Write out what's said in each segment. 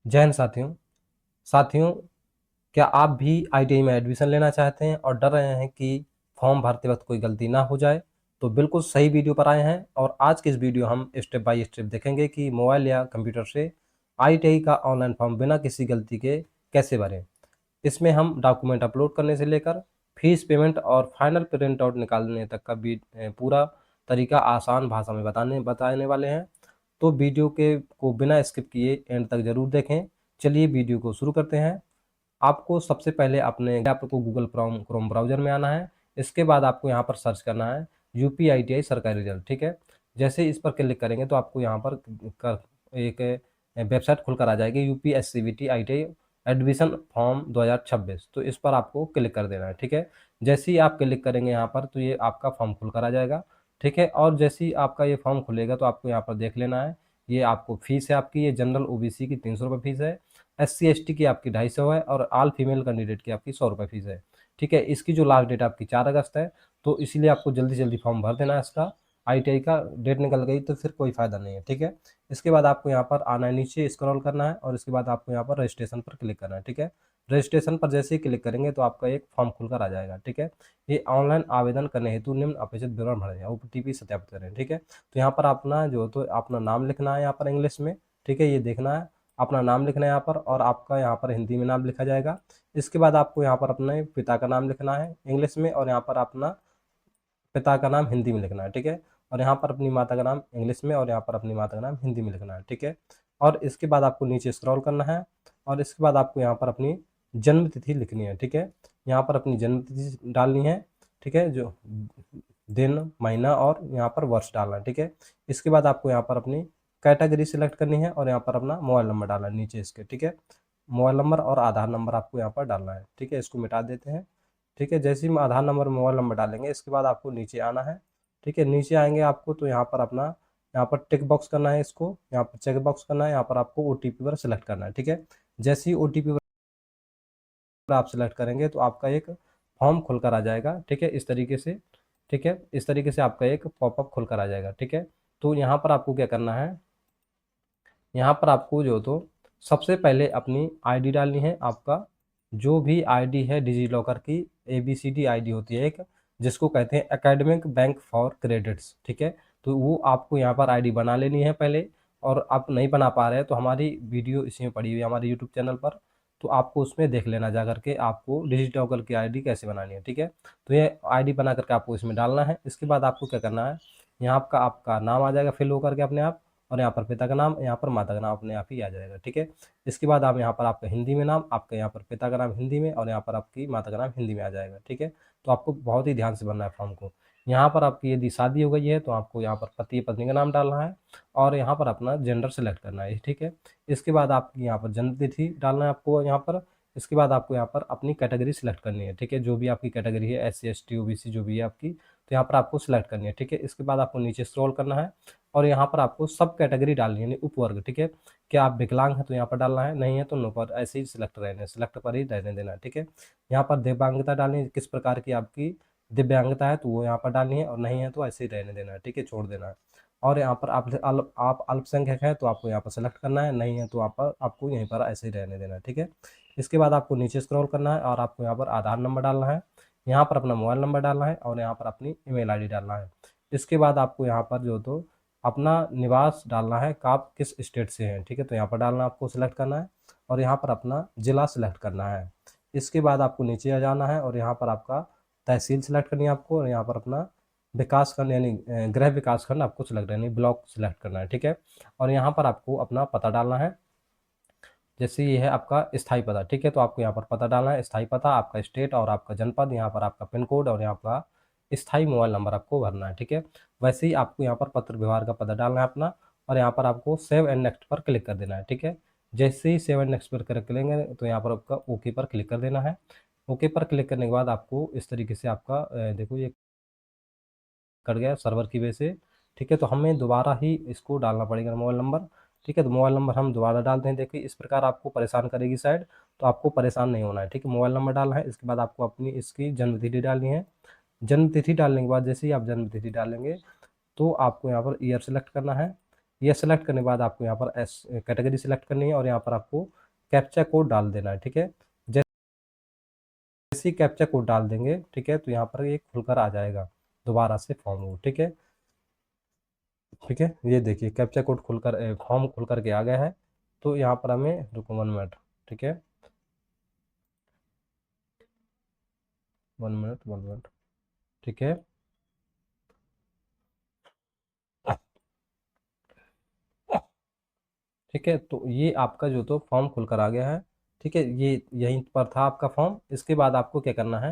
जय हिंद साथियों, क्या आप भी आईटीआई में एडमिशन लेना चाहते हैं और डर रहे हैं कि फॉर्म भरते वक्त कोई गलती ना हो जाए? तो बिल्कुल सही वीडियो पर आए हैं। और आज की इस वीडियो हम स्टेप बाय स्टेप देखेंगे कि मोबाइल या कंप्यूटर से आईटीआई का ऑनलाइन फॉर्म बिना किसी गलती के कैसे भरें। इसमें हम डॉक्यूमेंट अपलोड करने से लेकर फीस पेमेंट और फाइनल प्रिंट आउट निकालने तक का भी पूरा तरीका आसान भाषा में बताने वाले हैं। तो वीडियो के को बिना स्किप किए एंड तक जरूर देखें। चलिए वीडियो को शुरू करते हैं। आपको सबसे पहले अपने आपको गूगल क्रोम ब्राउजर में आना है। इसके बाद आपको यहाँ पर सर्च करना है यूपीआईटीआई सरकारी रिजल्ट। ठीक है, जैसे इस पर क्लिक करेंगे तो आपको यहाँ पर एक वेबसाइट खुलकर आ जाएगी, यूपीएससीबीटी आईटीआई एडमिशन फॉर्म 2026। तो इस पर आपको क्लिक कर देना है। ठीक है, जैसे ही आप क्लिक करेंगे यहाँ पर तो ये आपका फॉर्म खुलकर आ जाएगा। ठीक है, और जैसे ही आपका ये फॉर्म खुलेगा तो आपको यहाँ पर देख लेना है। ये आपको फीस है आपकी, ये जनरल ओबीसी की 300 रुपये फीस है, SC ST की आपकी 250 है और ऑल फीमेल कैंडिडेट की आपकी 100 रुपये फीस है। ठीक है, इसकी जो लास्ट डेट आपकी 4 अगस्त है, तो इसीलिए आपको जल्दी जल्दी फॉर्म भर देना है। इसका आईटीआई का डेट निकल गई तो फिर कोई फायदा नहीं है। ठीक है, इसके बाद आपको यहाँ पर आना है, नीचे स्क्रॉल करना है और इसके बाद आपको यहाँ पर रजिस्ट्रेशन पर क्लिक करना है। ठीक है, रजिस्ट्रेशन पर जैसे ही क्लिक करेंगे तो आपका एक फॉर्म खुलकर आ जाएगा। ठीक है, ये ऑनलाइन आवेदन करने हेतु निम्न अपेक्षित विवरण भरें, OTP सत्यापित करें। ठीक है, तो यहाँ पर अपना जो तो अपना नाम लिखना है यहाँ पर इंग्लिश में। ठीक है, ये देखना है, अपना नाम लिखना है यहाँ पर और आपका यहाँ पर हिंदी में नाम लिखा जाएगा। इसके बाद आपको यहाँ पर अपने पिता का नाम लिखना है इंग्लिश में और यहाँ पर अपना पिता का नाम हिंदी में लिखना है। ठीक है, और यहाँ पर अपनी माता का नाम इंग्लिश में और यहाँ पर अपनी माता का नाम हिंदी में लिखना है। ठीक है, और इसके बाद आपको नीचे स्क्रॉल करना है और इसके बाद आपको यहाँ पर अपनी जन्म तिथि लिखनी है। ठीक है, यहाँ पर अपनी जन्म तिथि डालनी है। ठीक है, जो दिन महीना और यहाँ पर वर्ष डालना है। ठीक है, इसके बाद आपको यहाँ पर अपनी कैटेगरी सिलेक्ट करनी है और यहाँ पर अपना मोबाइल नंबर डालना है नीचे इसके। ठीक है, मोबाइल नंबर और आधार नंबर आपको यहाँ पर डालना है। ठीक है, इसको मिटा देते हैं। ठीक है, जैसे ही हम आधार नंबर मोबाइल नंबर डालेंगे इसके बाद आपको नीचे आना है। ठीक है, नीचे आएंगे आपको तो यहाँ पर अपना यहाँ पर टिक बॉक्स करना है, इसको यहाँ पर चेक बॉक्स करना है, यहाँ पर आपको ओटीपी पर सिलेक्ट करना है। ठीक है, जैसे ही ओटीपी पर आप सिलेक्ट करेंगे तो आपका एक फॉर्म खुलकर आ जाएगा। ठीक है, इस तरीके से। ठीक है, इस तरीके से आपका एक पॉपअप खुलकर आ जाएगा। ठीक है, तो यहाँ पर आपको क्या करना है, यहाँ पर आपको जो तो सबसे पहले अपनी आईडी डालनी है। आपका जो भी आईडी है डिजी लॉकर की ABCD आईडी होती है एक, जिसको कहते हैं एकेडमिक बैंक फॉर क्रेडिट्स। ठीक है, तो वो आपको यहाँ पर आईडी बना लेनी है पहले। और आप नहीं बना पा रहे हैं तो हमारी वीडियो इसी में पड़ी हुई है हमारे यूट्यूब चैनल पर, तो आपको उसमें देख लेना जा करके आपको डिजिटल लॉकर की आईडी कैसे बनानी है। ठीक है, तो ये आईडी बना करके आपको इसमें डालना है। इसके बाद आपको क्या करना है, यहाँ आपका नाम आ जाएगा फिल होकर के अपने आप, और यहाँ पर पिता का नाम, यहाँ पर माता का नाम अपने आप ही आ जाएगा। ठीक है, इसके बाद आप यहाँ पर आपका हिंदी में नाम, आपका यहाँ पर पिता का नाम हिंदी में और यहाँ पर आपकी माता का नाम हिंदी में आ जाएगा। ठीक है, तो आपको बहुत ही ध्यान से भरना है फॉर्म को। यहाँ पर आपकी यदि शादी हो गई है तो आपको यहाँ पर पति पत्नी का नाम डालना है और यहाँ पर अपना जेंडर सेलेक्ट करना है। ठीक है, इसके बाद आपकी यहाँ पर जन्म तिथि डालना है आपको यहाँ पर। इसके बाद आपको यहाँ पर अपनी कैटेगरी सिलेक्ट करनी है। ठीक है, जो भी आपकी कैटेगरी है, SC ST OBC जो भी है आपकी, तो यहाँ पर आपको सिलेक्ट करनी है। ठीक है, इसके बाद आपको नीचे स्क्रॉल करना है और यहाँ पर आपको सब कैटेगरी डालनी है, यानी उपवर्ग। ठीक है, क्या आप विकलांग हैं तो यहाँ पर डालना है, नहीं है तो नो पर ऐसे ही सिलेक्ट रहने सिलेक्ट पर ही रहने देना है। ठीक है, यहाँ पर दिव्यांगता डालनी है, किस प्रकार की आपकी दिव्यांगता है तो वो यहाँ पर डालनी है और नहीं है तो ऐसे ही रहने देना है। ठीक है, छोड़ देना है। और यहाँ पर आप अल्पसंख्यक है तो आपको यहाँ पर सेलेक्ट करना है, नहीं है तो आप आपको यहीं पर ऐसे ही रहने देना है। ठीक है, इसके बाद आपको नीचे स्क्रॉल करना है और आपको यहाँ पर आधार नंबर डालना है, यहाँ पर अपना मोबाइल नंबर डालना है और यहाँ पर अपनी ईमेल आईडी डालना है। इसके बाद आपको यहाँ पर जो तो अपना निवास डालना है कि आप किस स्टेट से हैं। ठीक है, तो यहाँ पर डालना आपको सिलेक्ट करना है और यहाँ पर अपना ज़िला सिलेक्ट करना है। इसके बाद आपको नीचे आ जाना है और यहाँ पर आपका तहसील सिलेक्ट करनी है आपको और यहाँ पर अपना विकास खंड यानी गृह विकास खंड आपको सिलेक्ट यानी ब्लॉक सिलेक्ट करना है। ठीक है, और यहाँ पर आपको अपना पता डालना है। जैसे ये है आपका स्थायी पता। ठीक है, तो आपको यहाँ पर पता डालना है, स्थायी पता, आपका स्टेट और आपका जनपद, यहाँ पर आपका पिन कोड और यहाँ पर स्थायी मोबाइल नंबर आपको भरना है। ठीक है, वैसे ही आपको यहाँ पर पत्र व्यवहार का पता डालना है अपना और यहाँ पर आपको सेव एंड नेक्स्ट पर क्लिक कर देना है। ठीक है, जैसे ही सेव एंड नेक्स्ट पर क्लिक करेंगे तो यहाँ पर आपका ओके पर क्लिक कर देना है। ओके पर क्लिक करने के बाद आपको इस तरीके से आपका देखो ये कट गया सर्वर की वजह से। ठीक है, तो हमें दोबारा ही इसको डालना पड़ेगा मोबाइल नंबर। ठीक है, तो मोबाइल नंबर हम दोबारा डालते हैं। देखिए इस प्रकार आपको परेशान करेगी साइड, तो आपको परेशान नहीं होना है। ठीक है, मोबाइल नंबर डालना है, इसके बाद आपको अपनी इसकी जन्म तिथि डालनी है। जन्म तिथि डालने के बाद जैसे ही आप जन्म तिथि डालेंगे तो आपको यहाँ पर ईयर सेलेक्ट करना है। ये सेलेक्ट करने के बाद आपको यहाँ पर एस कैटेगरी सेलेक्ट करनी है और यहाँ पर आपको कैप्चा कोड डाल देना है। ठीक है, जैसे ही कैप्चा कोड डाल देंगे, ठीक है, तो यहाँ पर ये खुलकर आ जाएगा दोबारा से फॉर्म वो। ठीक है, ठीक है, ये देखिए कैप्चा कोड खुलकर फॉर्म खुल करके आ गया है। तो यहाँ पर हमें रुको 1 मिनट, ठीक है, 1 मिनट 1 मिनट, ठीक है। ठीक है, तो ये आपका जो तो फॉर्म खुलकर आ गया है। ठीक है, ये यहीं पर था आपका फॉर्म। इसके बाद आपको क्या करना है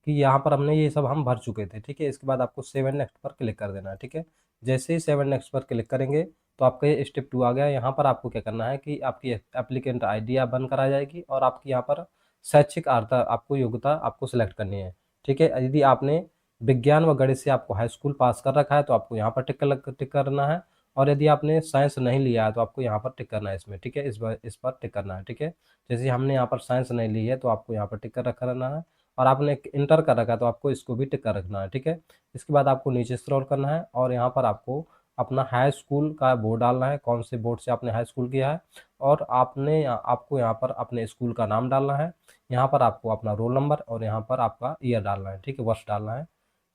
कि यहाँ पर हमने ये सब हम भर चुके थे। ठीक है, इसके बाद आपको सेव एंड नेक्स्ट पर क्लिक कर देना है। ठीक है, जैसे ही सेव एंड नेक्स्ट पर क्लिक करेंगे तो आपका ये स्टेप 2 आ गया। यहाँ पर आपको क्या करना है कि आपकी एप्लीकेंट आईडी आप बनकर आ जाएगी और आपकी यहाँ पर शैक्षिक अर्हता आपको योग्यता आपको सिलेक्ट करनी है। ठीक है, यदि आपने विज्ञान व गणित से आपको हाई स्कूल पास कर रखा है तो आपको यहाँ पर टिक करना है। और यदि आपने साइंस नहीं लिया है तो आपको यहाँ पर टिक करना है इसमें। ठीक है, इस पर टिक करना है। ठीक है, जैसे हमने यहाँ पर साइंस नहीं ली है तो आपको यहाँ पर टिक कर रखा रहना है। और आपने इंटर कर रखा है तो आपको इसको भी टिक कर रखना है। ठीक है, इसके बाद आपको नीचे स्क्रॉल करना है और यहाँ पर आपको अपना हाई स्कूल का बोर्ड डालना है, कौन से बोर्ड से आपने हाई स्कूल किया है। और आपको यहाँ पर अपने स्कूल का नाम डालना है। यहाँ पर आपको अपना रोल नंबर और यहाँ पर आपका ईयर डालना है। ठीक है, वर्ष डालना है।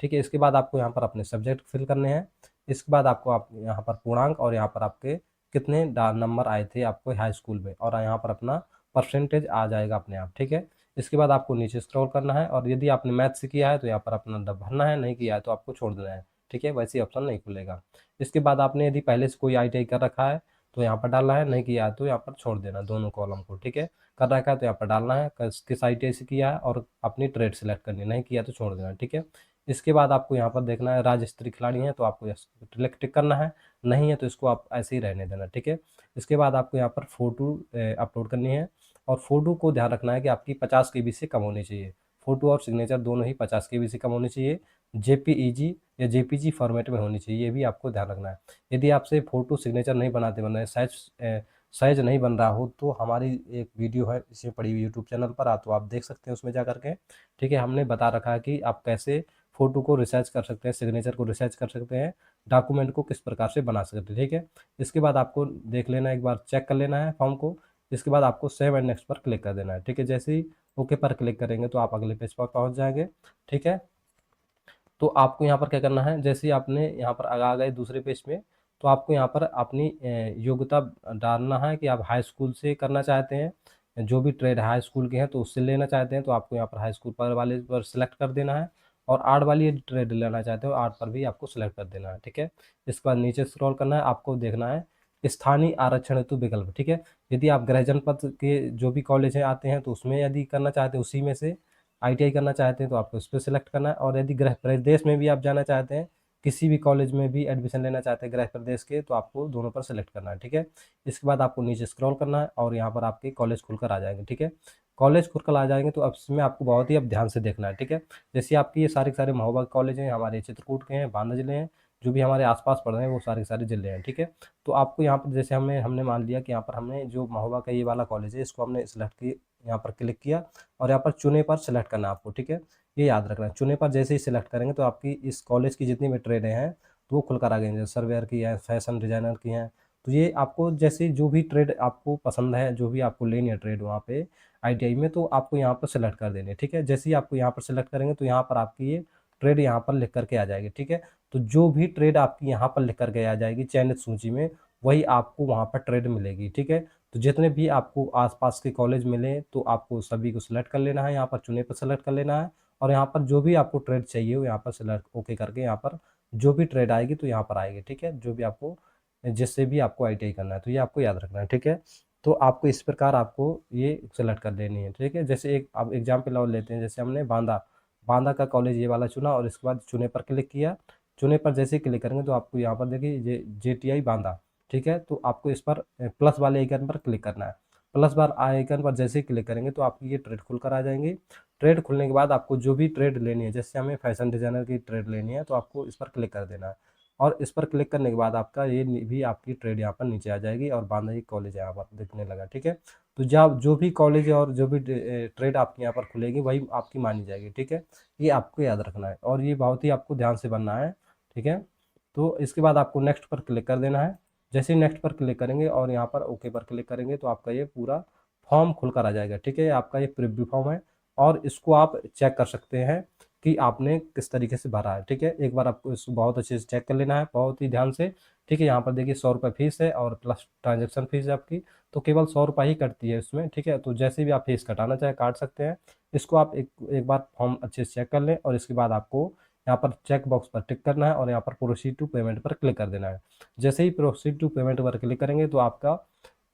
ठीक है, इसके बाद आपको यहाँ पर अपने सब्जेक्ट फिल करने हैं। इसके बाद आपको आप यहाँ पर पूर्णांक और यहाँ पर आपके कितने नंबर आए थे आपको हाई स्कूल में, और यहाँ पर अपना परसेंटेज आ जाएगा अपने आप। ठीक है, इसके बाद आपको नीचे स्क्रॉल करना है और यदि आपने मैथ से किया है तो यहाँ पर अपना भरना है, नहीं किया है तो आपको छोड़ देना है। ठीक है, वैसे ऑप्शन नहीं खुलेगा। इसके बाद आपने यदि पहले से कोई ITI कर रखा है तो यहाँ पर डालना है, नहीं किया है तो यहाँ पर छोड़ देना दोनों कॉलम को। ठीक है, कर रखा है तो यहाँ पर डालना है किस ITI से किया है और अपनी ट्रेड सेलेक्ट करनी है, नहीं किया तो छोड़ देना। ठीक है, इसके बाद आपको यहाँ पर देखना है राज्य स्तरीय खिलाड़ी हैं तो आपको टिक करना है, नहीं है तो इसको आप ऐसे ही रहने देना। ठीक है, इसके बाद आपको यहाँ पर फोटो अपलोड करनी है और फोटो को ध्यान रखना है कि आपकी 50 KB से कम होनी चाहिए। फोटो और सिग्नेचर दोनों ही 50 KB से कम होनी चाहिए। JPEG या JPG फॉर्मेट में होनी चाहिए, ये भी आपको ध्यान रखना है। यदि आपसे फोटो सिग्नेचर नहीं बन रहे, साइज नहीं बन रहा हो तो हमारी एक वीडियो है इसमें पड़ी हुई यूट्यूब चैनल पर, तो आप देख सकते हैं उसमें जा करके। ठीक है, हमने बता रखा है कि आप कैसे फोटो को रिसर्च कर सकते हैं, सिग्नेचर को रिसर्च कर सकते हैं, डॉक्यूमेंट को किस प्रकार से बना सकते हैं। ठीक है, इसके बाद आपको देख लेना, एक बार चेक कर लेना है फॉर्म को। इसके बाद आपको सेव एंड नेक्स्ट पर क्लिक कर देना है। ठीक है, जैसे ही ओके पर क्लिक करेंगे तो आप अगले पेज पर पहुंच जाएंगे। ठीक है, तो आपको यहाँ पर क्या करना है, जैसे ही आपने यहाँ पर आ गए दूसरे पेज में, तो आपको यहाँ पर अपनी योग्यता डालना है कि आप हाई स्कूल से करना चाहते हैं, जो भी ट्रेड हाई स्कूल के हैं तो उससे लेना चाहते हैं तो आपको यहाँ पर हाई स्कूल पर वाले पर सिलेक्ट कर देना है। और आर्ट वाली यदि ट्रेड लेना चाहते हो आर्ट पर भी आपको सिलेक्ट कर देना है। ठीक है, इसके बाद नीचे स्क्रॉल करना है, आपको देखना है स्थानीय आरक्षण हेतु विकल्प। ठीक है, यदि आप गृह जनपद के जो भी कॉलेज हैं आते हैं तो उसमें यदि करना चाहते हैं, उसी में से ITI करना चाहते हैं तो आपको इस पर सिलेक्ट करना है। और यदि गृह प्रदेश में भी आप जाना चाहते हैं, किसी भी कॉलेज में भी एडमिशन लेना चाहते हैं गृह प्रदेश के, तो आपको दोनों पर सिलेक्ट करना है। ठीक है, इसके बाद आपको नीचे स्क्रॉल करना है और यहाँ पर आपके कॉलेज खुलकर आ जाएंगे। ठीक है, कॉलेज खुलकर आ जाएंगे तो अब इसमें आपको बहुत ही अब ध्यान से देखना है। ठीक है, जैसे आपकी ये सारे के सारे महोबा कॉलेज हैं, हमारे चित्रकूट के हैं, बांदा जिले हैं, जो भी हमारे आसपास पड़ रहे हैं वो सारे के सारे जिले हैं। ठीक है, तो आपको यहाँ पर जैसे हमने मान लिया कि यहाँ पर हमने जो महोबा का ये वाला कॉलेज है इसको हमने सिलेक्ट किया, यहाँ पर क्लिक किया और यहाँ पर चुने पर सिलेक्ट करना है आपको। ठीक है, ये याद रखना है, चुने पर जैसे ही सिलेक्ट करेंगे तो आपकी इस कॉलेज की जितनी भी ट्रेडें हैं तो वो खुलकर आ गई, जैसे सर्वेयर की है, फैशन डिजाइनर की हैं। तो ये आपको जैसे जो भी ट्रेड आपको पसंद है, जो भी आपको लेनी है ट्रेड वहाँ पे ITI में, तो आपको यहाँ पर सिलेक्ट कर देनी है। ठीक है, जैसे ही आपको यहाँ पर सिलेक्ट करेंगे तो यहाँ पर आपकी ये ट्रेड यहाँ पर लिख करके आ जाएगी। ठीक है, तो जो भी ट्रेड आपकी यहाँ पर लिख करके आ जाएगी चयनित सूची में, वही आपको वहाँ पर ट्रेड मिलेगी। ठीक है, तो जितने भी आपको आसपास के कॉलेज मिले तो आपको सभी को सिलेक्ट कर लेना है, यहाँ पर चुने पर सिलेक्ट कर लेना है और यहाँ पर जो भी आपको ट्रेड चाहिए वो यहाँ पर सिलेक्ट ओके करके यहाँ पर जो भी ट्रेड आएगी तो यहाँ पर आएगी। ठीक है, जो भी आपको जिससे भी आपको ITI करना है तो ये आपको याद रखना है। ठीक है, तो आपको इस प्रकार आपको ये सेलेक्ट कर देनी है। ठीक है, जैसे एक आप एग्जाम्पल और लेते हैं, जैसे हमने बांदा बांदा का कॉलेज ये वाला चुना और इसके बाद चुने पर क्लिक किया। चुने पर जैसे ही क्लिक करेंगे तो आपको यहाँ पर देखिए JTI बांदा। ठीक है, तो आपको इस पर प्लस वाले आइकन पर क्लिक करना है। प्लस बार आइकन पर जैसे ही क्लिक करेंगे तो आपकी ये ट्रेड खुलकर आ जाएंगी। ट्रेड खुलने के बाद आपको जो भी ट्रेड लेनी है, जैसे हमें फैशन डिजाइनर की ट्रेड लेनी है तो आपको इस पर क्लिक कर देना है और इस पर क्लिक करने के बाद आपका ये भी आपकी ट्रेड यहाँ पर नीचे आ जाएगी और बांदा ही कॉलेज यहाँ पर दिखने लगा। ठीक है, तो जब जो भी कॉलेज और जो भी ट्रेड आपकी यहाँ पर खुलेगी वही आपकी मानी जाएगी। ठीक है, ये आपको याद रखना है और ये बहुत ही आपको ध्यान से बनना है। ठीक है, तो इसके बाद आपको नेक्स्ट पर क्लिक कर देना है। जैसे ही नेक्स्ट पर क्लिक करेंगे और यहाँ पर ओके पर क्लिक करेंगे तो आपका ये पूरा फॉर्म खुलकर आ जाएगा। ठीक है, आपका ये प्रीव्यू फॉर्म है और इसको आप चेक कर सकते हैं कि आपने किस तरीके से भरा है। ठीक है, एक बार आपको इसको बहुत अच्छे से चेक कर लेना है, बहुत ही ध्यान से। ठीक है, यहाँ पर देखिए 100 रुपये फीस है और प्लस ट्रांजेक्शन फीस है आपकी, तो केवल 100 रुपये ही कटती है इसमें। ठीक है, तो जैसे भी आप फीस कटाना चाहे काट सकते हैं। इसको आप एक बार फॉर्म अच्छे से चेक कर लें और इसके बाद आपको यहाँ पर चेक बॉक्स पर टिक करना है और यहाँ पर प्रोसीड टू पेमेंट पर क्लिक कर देना है। जैसे ही प्रोसीड टू पेमेंट पर क्लिक करेंगे तो आपका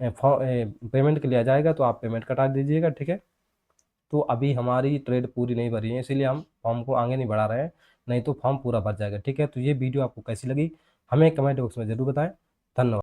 पेमेंट के लिए आ जाएगा, तो आप पेमेंट कटा दीजिएगा। ठीक है, तो अभी हमारी ट्रेड पूरी नहीं भरी है, इसीलिए हम फॉर्म को आगे नहीं बढ़ा रहे हैं, नहीं तो फॉर्म पूरा भर जाएगा। ठीक है, तो ये वीडियो आपको कैसी लगी हमें कमेंट बॉक्स में ज़रूर बताएं। धन्यवाद।